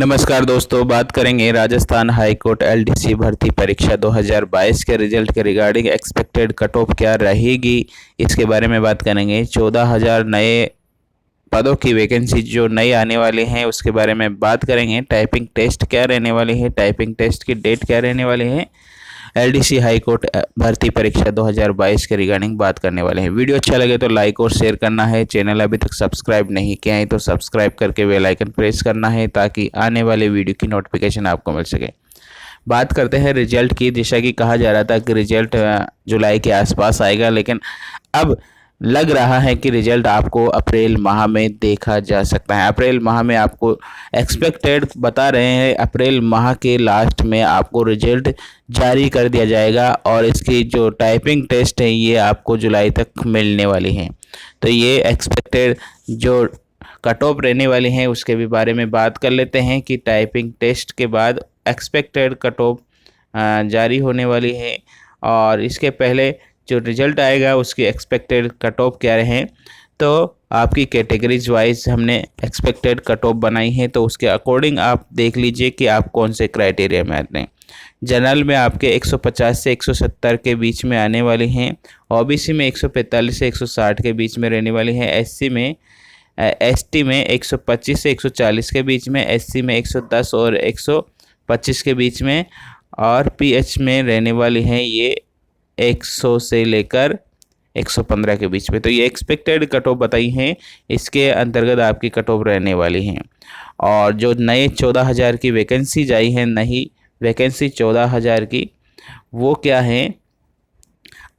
नमस्कार दोस्तों, बात करेंगे राजस्थान हाई कोर्ट एलडीसी भर्ती परीक्षा 2022 के रिजल्ट के रिगार्डिंग एक्सपेक्टेड कट ऑफ क्या रहेगी। इसके बारे में बात करेंगे। 14,000 नए पदों की वैकेंसी जो नई आने वाली हैं उसके बारे में बात करेंगे। टाइपिंग टेस्ट क्या रहने वाली है, टाइपिंग टेस्ट की डेट क्या रहने वाली है, एलडीसी हाई कोर्ट भर्ती परीक्षा 2022 के रिगार्डिंग बात करने वाले हैं। वीडियो अच्छा लगे तो लाइक और शेयर करना है। चैनल अभी तक सब्सक्राइब नहीं किया है तो सब्सक्राइब करके बेल आइकन प्रेस करना है ताकि आने वाले वीडियो की नोटिफिकेशन आपको मिल सके। बात करते हैं रिजल्ट की। जैसा कि कहा जा रहा था कि रिजल्ट जुलाई के आसपास आएगा, लेकिन अब लग रहा है कि रिजल्ट आपको अप्रैल माह में देखा जा सकता है। अप्रैल माह में आपको एक्सपेक्टेड बता रहे हैं, अप्रैल माह के लास्ट में आपको रिजल्ट जारी कर दिया जाएगा और इसकी जो टाइपिंग टेस्ट है ये आपको जुलाई तक मिलने वाली है। तो ये एक्सपेक्टेड जो कट ऑफ रहने वाले हैं उसके भी बारे में बात कर लेते हैं कि टाइपिंग टेस्ट के बाद एक्सपेक्टेड कट ऑफ जारी होने वाली है और इसके पहले जो रिजल्ट आएगा उसकी एक्सपेक्टेड कट ऑफ क्या रहे। तो आपकी कैटेगरीज वाइज हमने एक्सपेक्टेड कट ऑफ बनाई है, तो उसके अकॉर्डिंग आप देख लीजिए कि आप कौन से क्राइटेरिया में आते हैं। जनरल में आपके 150 से 170 के बीच में आने वाली हैं, ओबीसी में 145 से 160 के बीच में रहने वाली हैं, एसटी में 125 से 140 के बीच में, एससी में 110 और 125 के बीच में, और पीएच में रहने वाली हैं ये 100 से लेकर 115 के बीच में। तो ये एक्सपेक्टेड कट ऑफ बताई हैं, इसके अंतर्गत आपकी कट ऑफ रहने वाली हैं। और जो नए 14,000 की वैकेंसीज आई हैं, नई वैकेंसी 14,000 की, वो क्या है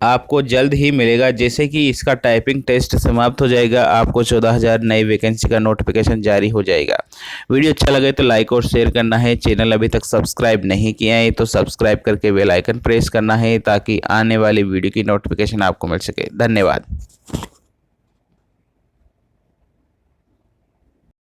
आपको जल्द ही मिलेगा। जैसे कि इसका टाइपिंग टेस्ट समाप्त हो जाएगा, आपको 14,000 नई वैकेंसी का नोटिफिकेशन जारी हो जाएगा। वीडियो अच्छा लगे तो लाइक और शेयर करना है। चैनल अभी तक सब्सक्राइब नहीं किया है तो सब्सक्राइब करके बेल आइकन प्रेस करना है ताकि आने वाली वीडियो की नोटिफिकेशन आपको मिल सके। धन्यवाद।